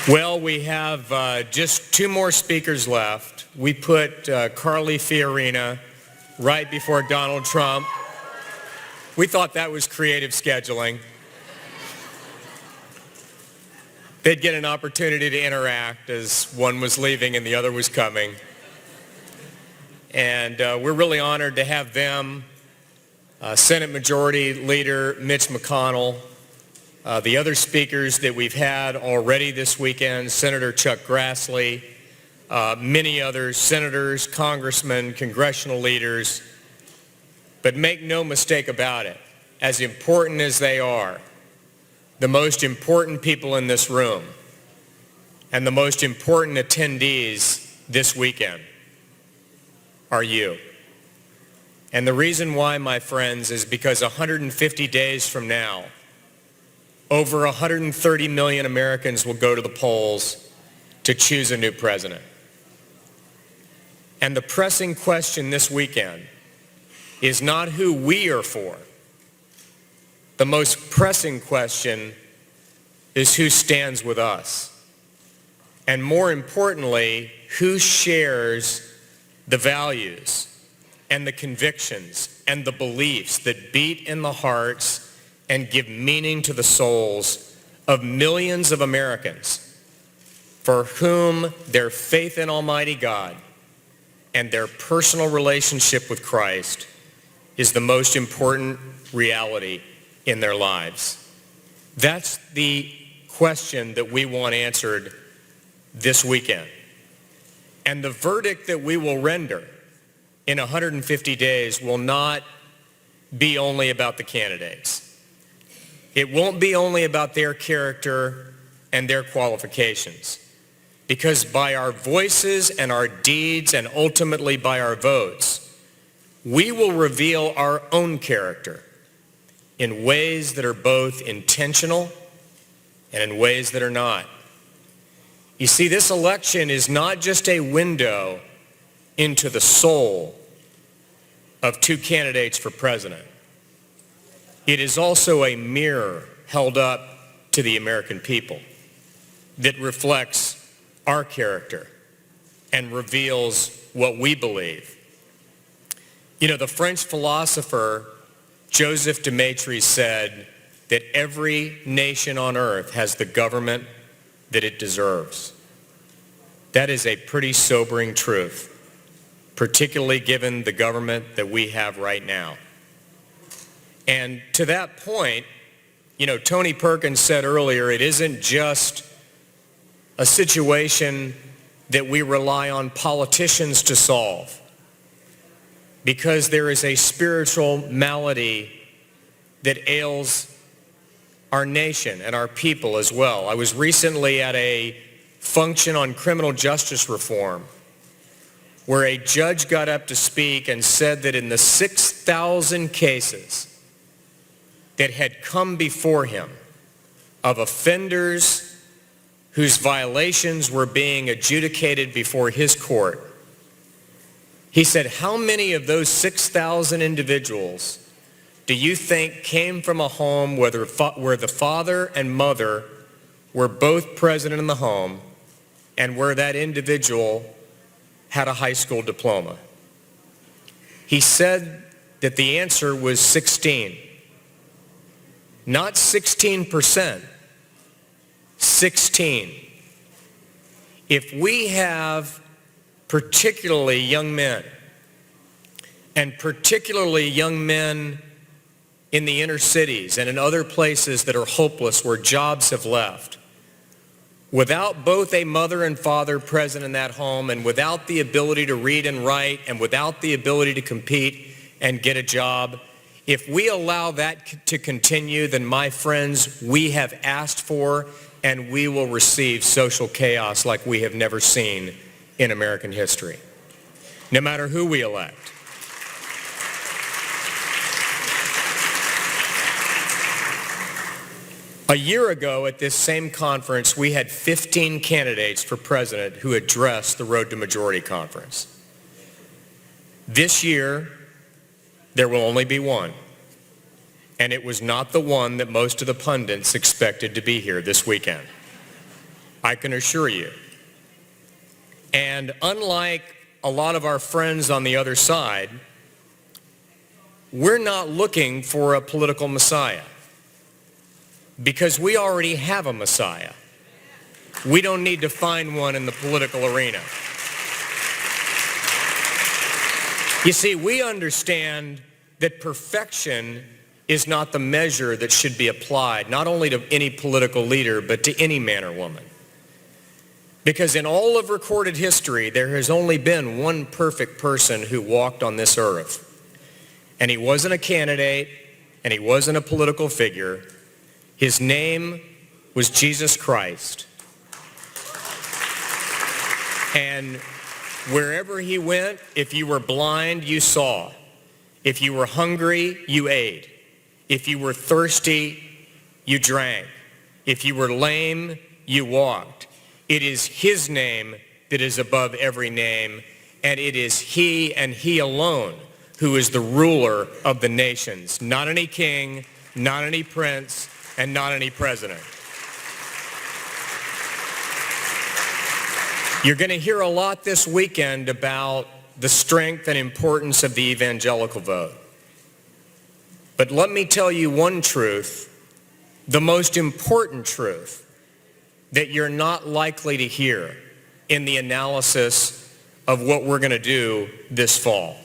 Well, we have just two more speakers left. We put Carly Fiorina right before Donald Trump. We thought that was creative scheduling. They'd get an opportunity to interact as one was leaving and the other was coming. And we're really honored to have them, Senate Majority Leader Mitch McConnell, the other speakers that we've had already this weekend, Senator Chuck Grassley, many others, senators, congressmen, congressional leaders. But make no mistake about it, as important as they are, the most important people in this room and the most important attendees this weekend are you. And the reason why, my friends, is because 150 days from now, over 130 million Americans will go to the polls to choose a new president. And the pressing question this weekend is not who we are for. The most pressing question is who stands with us. And more importantly, who shares the values and the convictions and the beliefs that beat in the hearts and give meaning to the souls of millions of Americans for whom their faith in Almighty God and their personal relationship with Christ is the most important reality in their lives. That's the question that we want answered this weekend. And the verdict that we will render in 150 days will not be only about the candidates. It won't be only about their character and their qualifications, because by our voices and our deeds and ultimately by our votes, we will reveal our own character in ways that are both intentional and in ways that are not. You see, this election is not just a window into the soul of two candidates for president. It is also a mirror held up to the American people that reflects our character and reveals what we believe. You know, the French philosopher Joseph de Maistre said that every nation on earth has the government that it deserves. That is a pretty sobering truth, particularly given the government that we have right now. And to that point, you know, Tony Perkins said earlier, it isn't just a situation that we rely on politicians to solve, because there is a spiritual malady that ails our nation and our people as well. I was recently at a function on criminal justice reform where a judge got up to speak and said that in the 6,000 cases that had come before him of offenders whose violations were being adjudicated before his court, he said, how many of those 6,000 individuals do you think came from a home where the father and mother were both present in the home and where that individual had a high school diploma? He said that the answer was 16. Not 16%, 16. If we have particularly young men, and particularly young men in the inner cities and in other places that are hopeless where jobs have left, without both a mother and father present in that home and without the ability to read and write and without the ability to compete and get a job, if we allow that to continue, then my friends, we have asked for and we will receive social chaos like we have never seen in American history, no matter who we elect. A year ago at this same conference, we had 15 candidates for president who addressed the Road to Majority Conference. This year, there will only be one. And it was not the one that most of the pundits expected to be here this weekend. I can assure you. And unlike a lot of our friends on the other side, we're not looking for a political Messiah because we already have a Messiah. We don't need to find one in the political arena. You see, we understand that perfection is not the measure that should be applied, not only to any political leader, but to any man or woman. Because in all of recorded history, there has only been one perfect person who walked on this earth. And he wasn't a candidate, and he wasn't a political figure. His name was Jesus Christ. And wherever he went, if you were blind, you saw. If you were hungry, you ate. If you were thirsty, you drank. If you were lame, you walked. It is his name that is above every name, and it is he and he alone who is the ruler of the nations. Not any king, not any prince, and not any president. You're going to hear a lot this weekend about the strength and importance of the evangelical vote. But let me tell you one truth, the most important truth that you're not likely to hear in the analysis of what we're going to do this fall.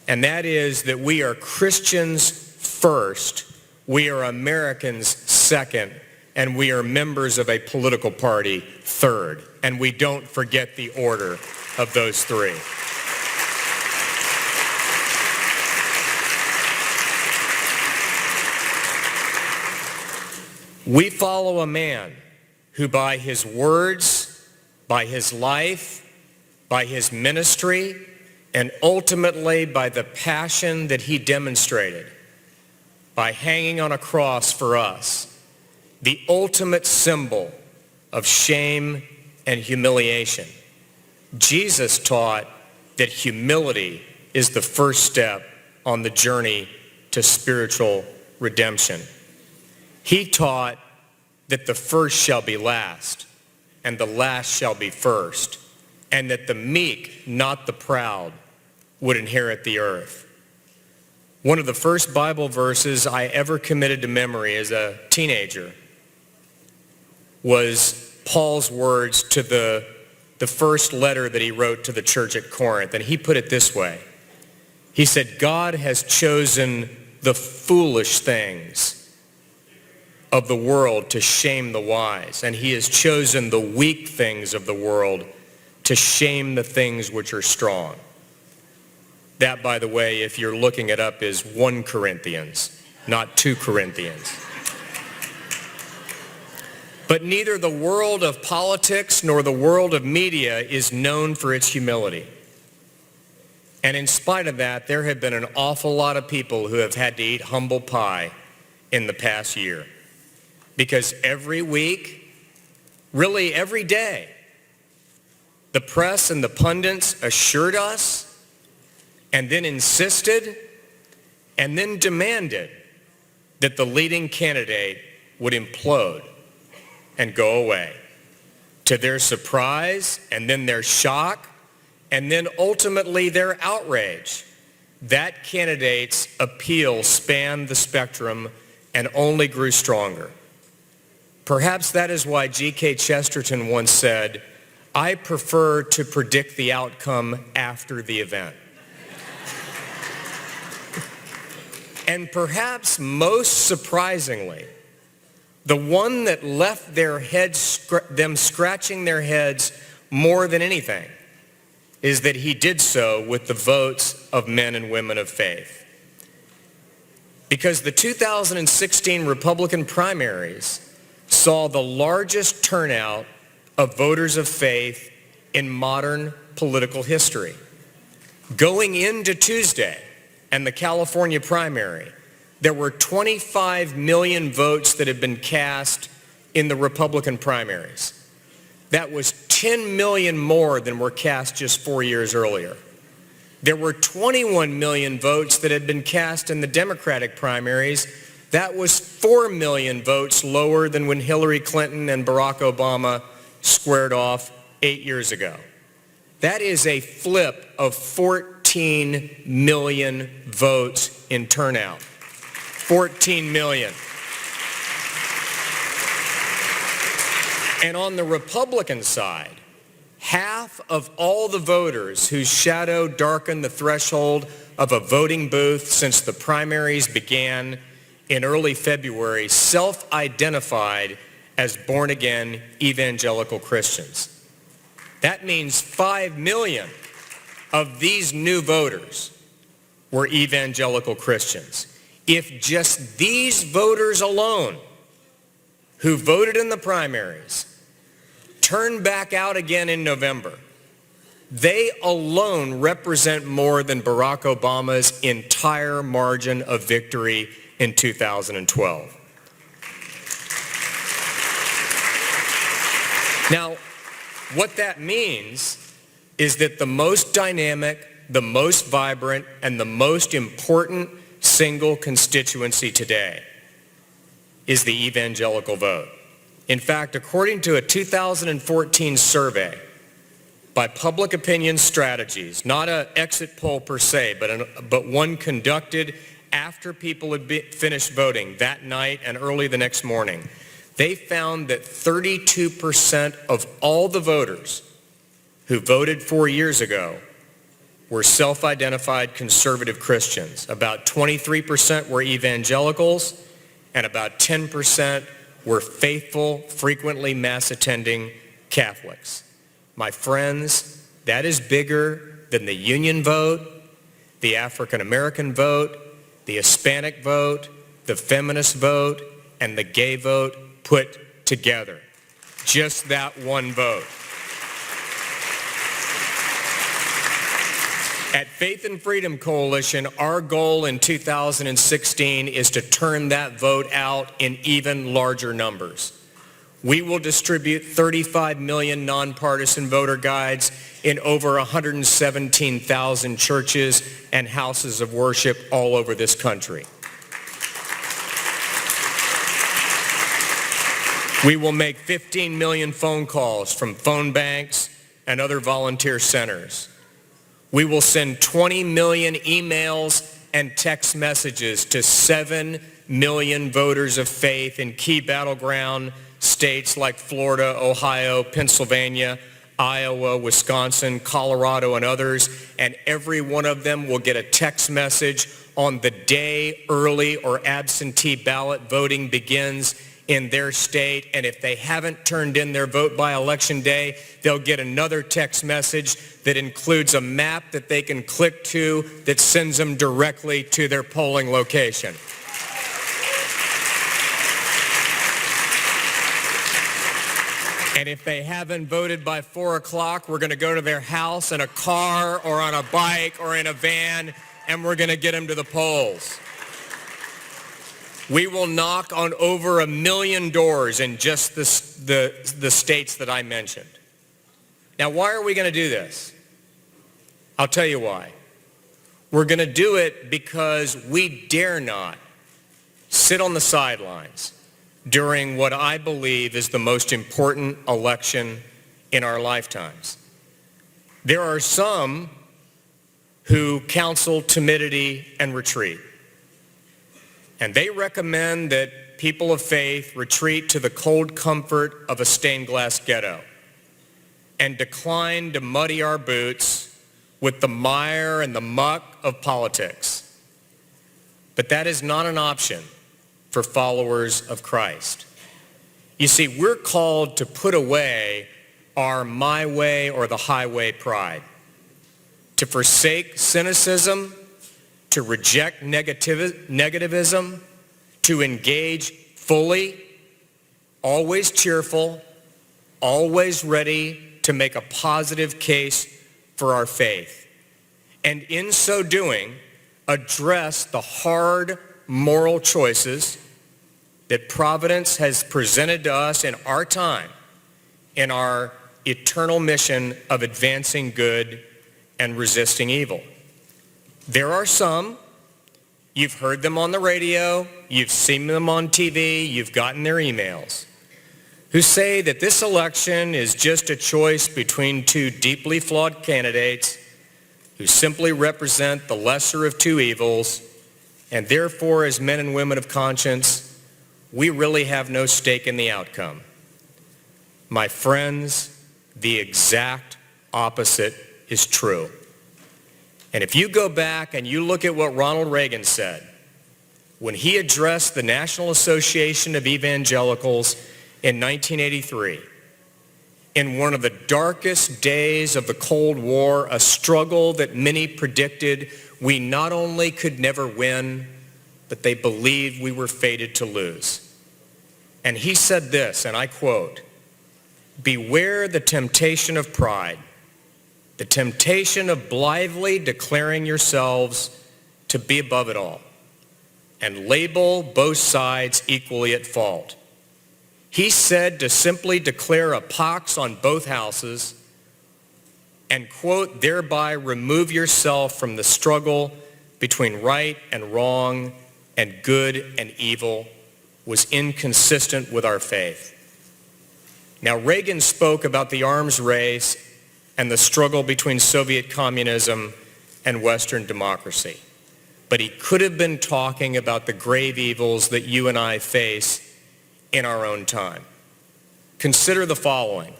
And that is that we are Christians first, we are Americans second, and we are members of a political party third. And we don't forget the order of those three. We follow a man who by his words, by his life, by his ministry, and ultimately by the passion that he demonstrated, by hanging on a cross for us, the ultimate symbol of shame and humiliation. Jesus taught that humility is the first step on the journey to spiritual redemption. He taught that the first shall be last, and the last shall be first, and that the meek, not the proud, would inherit the earth. One of the first Bible verses I ever committed to memory as a teenager was Paul's words to the first letter that he wrote to the church at Corinth. And he put it this way. He said, God has chosen the foolish things of the world to shame the wise, and he has chosen the weak things of the world to shame the things which are strong. That, by the way, if you're looking it up, is 1 Corinthians, not 2 Corinthians. But neither the world of politics nor the world of media is known for its humility. And in spite of that, there have been an awful lot of people who have had to eat humble pie in the past year. Because every week, really every day, the press and the pundits assured us and then insisted and then demanded that the leading candidate would implode and go away. To their surprise, and then their shock, and then ultimately their outrage, that candidate's appeal spanned the spectrum and only grew stronger. Perhaps that is why G.K. Chesterton once said, I prefer to predict the outcome after the event. And perhaps most surprisingly, the one that left them scratching their heads more than anything is that he did so with the votes of men and women of faith. Because the 2016 Republican primaries saw the largest turnout of voters of faith in modern political history. Going into Tuesday and the California primary, there were 25 million votes that had been cast in the Republican primaries. That was 10 million more than were cast just 4 years earlier. There were 21 million votes that had been cast in the Democratic primaries, That was 4 million votes lower than when Hillary Clinton and Barack Obama squared off 8 years ago. That is a flip of 14 million votes in turnout. 14 million. And on the Republican side, half of all the voters whose shadow darkened the threshold of a voting booth since the primaries began in early February self-identified as born-again evangelical Christians. That means 5 million of these new voters were evangelical Christians. If just these voters alone who voted in the primaries turn back out again in November, they alone represent more than Barack Obama's entire margin of victory in 2012. Now, what that means is that the most dynamic, the most vibrant, and the most important single constituency today is the evangelical vote. In fact, according to a 2014 survey by Public Opinion Strategies, not an exit poll per se, but one conducted after people had finished voting that night and early the next morning, they found that 32% of all the voters who voted 4 years ago were self-identified conservative Christians. About 23% were evangelicals, and about 10% were faithful, frequently Mass-attending Catholics. My friends, that is bigger than the union vote, the African-American vote, the Hispanic vote, the feminist vote, and the gay vote put together. Just that one vote. At Faith and Freedom Coalition, our goal in 2016 is to turn that vote out in even larger numbers. We will distribute 35 million nonpartisan voter guides in over 117,000 churches and houses of worship all over this country. We will make 15 million phone calls from phone banks and other volunteer centers. We will send 20 million emails and text messages to 7 million voters of faith in key battleground states like Florida, Ohio, Pennsylvania, Iowa, Wisconsin, Colorado, and others, and every one of them will get a text message on the day early or absentee ballot voting begins in their state, and if they haven't turned in their vote by election day, they'll get another text message that includes a map that they can click to that sends them directly to their polling location. And if they haven't voted by 4 o'clock, we're going to go to their house in a car or on a bike or in a van, and we're going to get them to the polls. We will knock on over 1 million doors in just the states that I mentioned. Now, why are we going to do this? I'll tell you why. We're going to do it because we dare not sit on the sidelines during what I believe is the most important election in our lifetimes. There are some who counsel timidity and retreat. And they recommend that people of faith retreat to the cold comfort of a stained glass ghetto and decline to muddy our boots with the mire and the muck of politics. But that is not an option for followers of Christ. You see, we're called to put away our my way or the highway pride, to forsake cynicism, to reject negativism, to engage fully, always cheerful, always ready to make a positive case for our faith. And in so doing, address the hard moral choices that Providence has presented to us in our time, in our eternal mission of advancing good and resisting evil. There are some, You've heard them on the radio, you've seen them on TV, you've gotten their emails, who say that this election is just a choice between two deeply flawed candidates who simply represent the lesser of two evils, and therefore, as men and women of conscience, we really have no stake in the outcome. My friends, the exact opposite is true. And if you go back and you look at what Ronald Reagan said when he addressed the National Association of Evangelicals in 1983, in one of the darkest days of the Cold War, a struggle that many predicted we not only could never win, but they believed we were fated to lose. And he said this, and I quote, "Beware the temptation of pride, the temptation of blithely declaring yourselves to be above it all, and label both sides equally at fault." He said to simply declare a pox on both houses and, quote, "thereby remove yourself from the struggle between right and wrong and good and evil," was inconsistent with our faith. Now, Reagan spoke about the arms race and the struggle between Soviet communism and Western democracy. But he could have been talking about the grave evils that you and I face in our own time. Consider the following.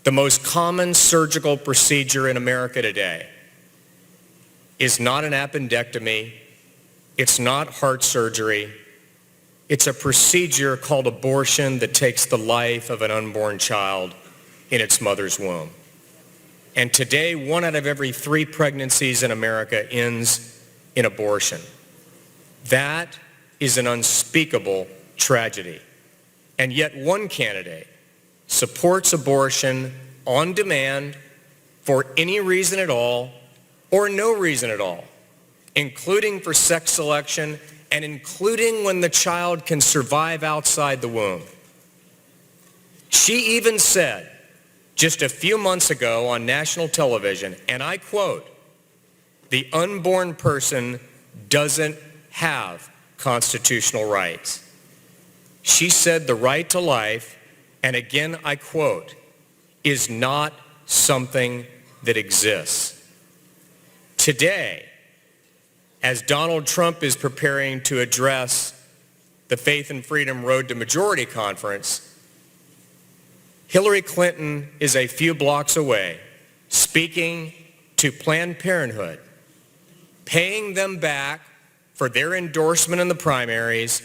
The most common surgical procedure in America today is not an appendectomy, it's not heart surgery, it's a procedure called abortion that takes the life of an unborn child in its mother's womb. And today, 1 out of every 3 pregnancies in America ends in abortion. That is an unspeakable tragedy. And yet one candidate supports abortion on demand for any reason at all or no reason at all, including for sex selection and including when the child can survive outside the womb. She even said just a few months ago on national television, and I quote, "The unborn person doesn't have constitutional rights." She said the right to life, and again I quote, "is not something that exists." Today, as Donald Trump is preparing to address the Faith and Freedom Road to Majority Conference, Hillary Clinton is a few blocks away speaking to Planned Parenthood, paying them back for their endorsement in the primaries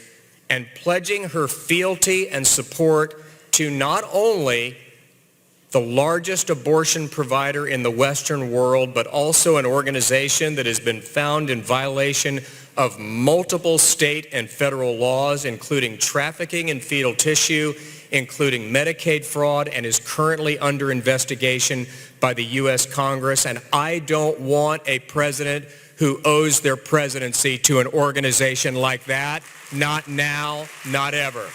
and pledging her fealty and support to not only the largest abortion provider in the Western world, but also an organization that has been found in violation of multiple state and federal laws, including trafficking in fetal tissue, including Medicaid fraud, and is currently under investigation by the U.S. Congress. And I don't want a president who owes their presidency to an organization like that. Not now, not ever.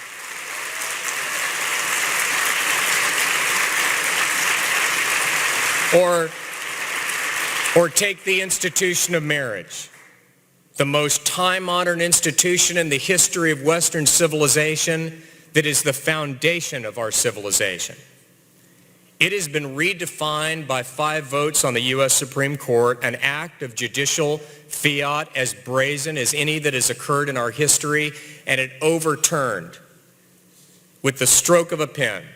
Or take the institution of marriage, the most time-honored institution in the history of Western civilization that is the foundation of our civilization. It has been redefined by 5 votes on the U.S. Supreme Court, an act of judicial fiat as brazen as any that has occurred in our history, and it overturned with the stroke of a pen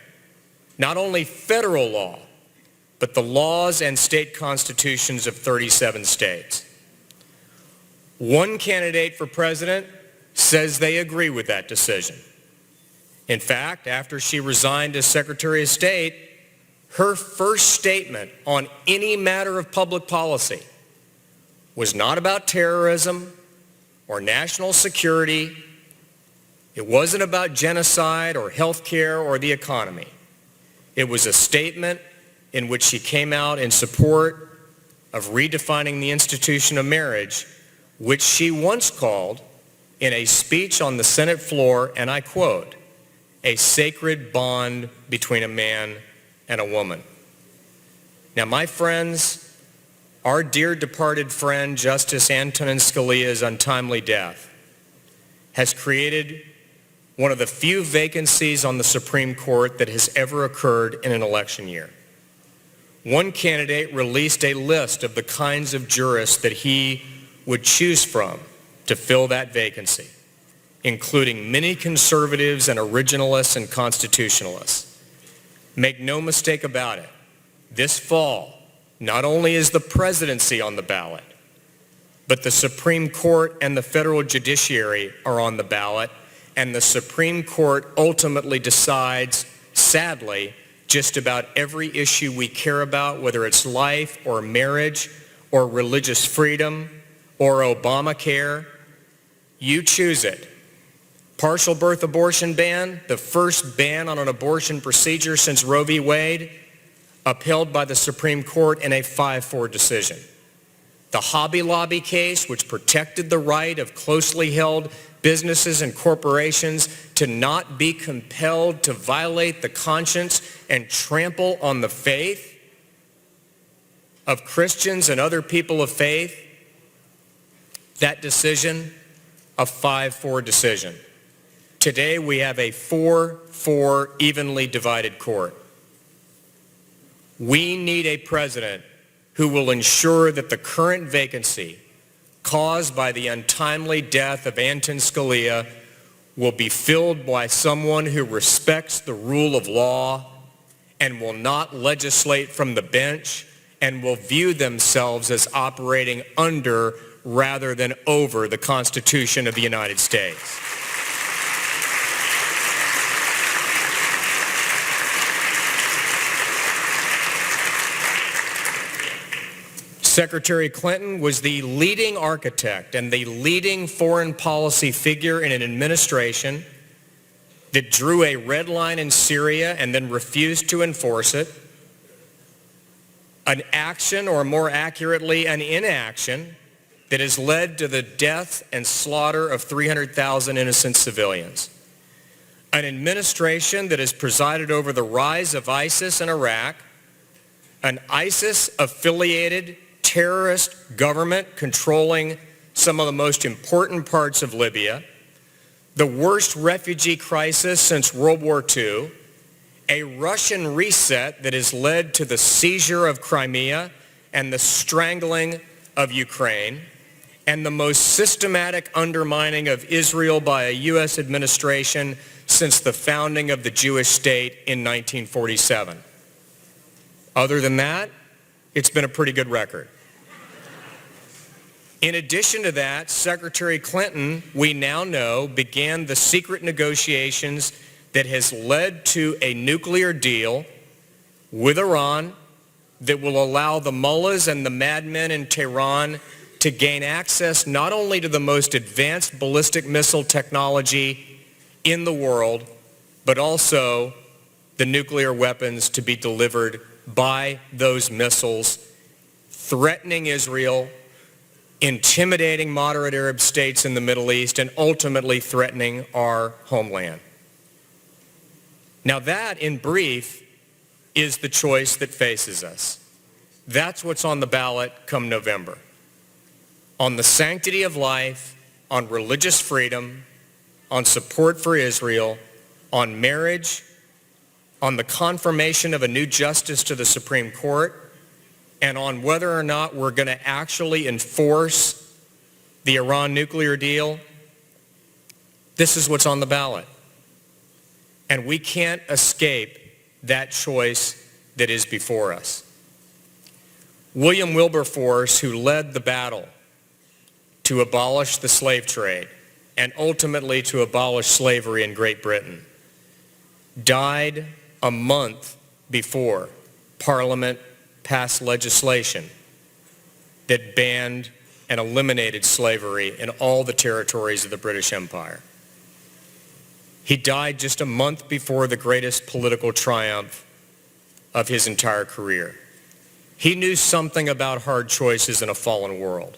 not only federal law, but the laws and state constitutions of 37 states. One candidate for president says they agree with that decision. In fact, after she resigned as Secretary of State, her first statement on any matter of public policy was not about terrorism or national security. It wasn't about genocide or health care or the economy. It was a statement in which she came out in support of redefining the institution of marriage, which she once called in a speech on the Senate floor, and I quote, "a sacred bond between a man and a woman." Now, my friends, our dear departed friend, Justice Antonin Scalia's untimely death has created one of the few vacancies on the Supreme Court that has ever occurred in an election year. One candidate released a list of the kinds of jurists that he would choose from to fill that vacancy, including many conservatives and originalists and constitutionalists. Make no mistake about it, this fall, not only is the presidency on the ballot, but the Supreme Court and the federal judiciary are on the ballot, and the Supreme Court ultimately decides, sadly, just about every issue we care about, whether it's life or marriage or religious freedom or Obamacare. You choose it. Partial birth abortion ban, the first ban on an abortion procedure since Roe v. Wade, upheld by the Supreme Court in a 5-4 decision. The Hobby Lobby case, which protected the right of closely held businesses and corporations to not be compelled to violate the conscience and trample on the faith of Christians and other people of faith, that decision, a 5-4 decision. Today we have a 4-4 evenly divided court. We need a president who will ensure that the current vacancy caused by the untimely death of Anton Scalia will be filled by someone who respects the rule of law and will not legislate from the bench and will view themselves as operating under rather than over the Constitution of the United States. Secretary Clinton was the leading architect and the leading foreign policy figure in an administration that drew a red line in Syria and then refused to enforce it. An action, or more accurately, an inaction, that has led to the death and slaughter of 300,000 innocent civilians. An administration that has presided over the rise of ISIS in Iraq, an ISIS-affiliated terrorist government controlling some of the most important parts of Libya, the worst refugee crisis since World War II, a Russian reset that has led to the seizure of Crimea and the strangling of Ukraine, and the most systematic undermining of Israel by a U.S. administration since the founding of the Jewish state in 1947. Other than that, it's been a pretty good record. In addition to that, Secretary Clinton, we now know, began the secret negotiations that has led to a nuclear deal with Iran that will allow the mullahs and the madmen in Tehran to gain access not only to the most advanced ballistic missile technology in the world, but also the nuclear weapons to be delivered by those missiles, threatening Israel, intimidating moderate Arab states in the Middle East, and ultimately threatening our homeland. Now that, in brief, is the choice that faces us. That's what's on the ballot come November. On the sanctity of life, on religious freedom, on support for Israel, on marriage, on the confirmation of a new justice to the Supreme Court, and on whether or not we're going to actually enforce the Iran nuclear deal. This is what's on the ballot. And we can't escape that choice that is before us. William Wilberforce, who led the battle to abolish the slave trade and ultimately to abolish slavery in Great Britain, died a month before Parliament passed legislation that banned and eliminated slavery in all the territories of the British Empire. He died just a month before the greatest political triumph of his entire career. He knew something about hard choices in a fallen world.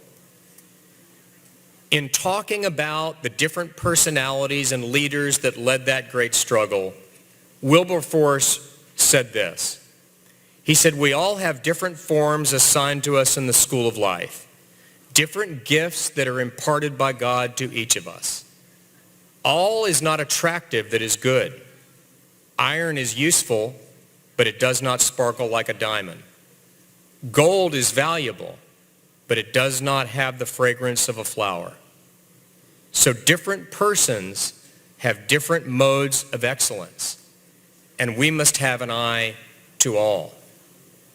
In talking about the different personalities and leaders that led that great struggle, Wilberforce said this: He said, we all have different forms assigned to us in the school of life, different gifts that are imparted by God to each of us. All is not attractive that is good. Iron is useful, but it does not sparkle like a diamond. Gold is valuable, but it does not have the fragrance of a flower. So different persons have different modes of excellence, and we must have an eye to all.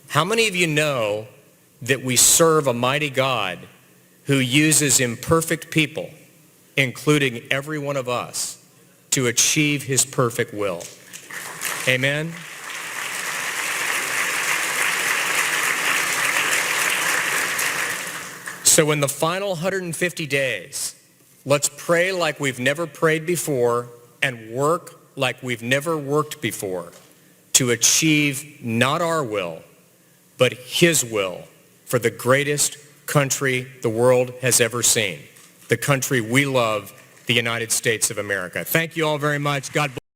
How many of you know that we serve a mighty God who uses imperfect people, including every one of us, to achieve his perfect will? Amen? So in the final 150 days, let's pray like we've never prayed before and work like we've never worked before to achieve not our will, but his will for the greatest country the world has ever seen, the country we love, the United States of America. Thank you all very much. God bless.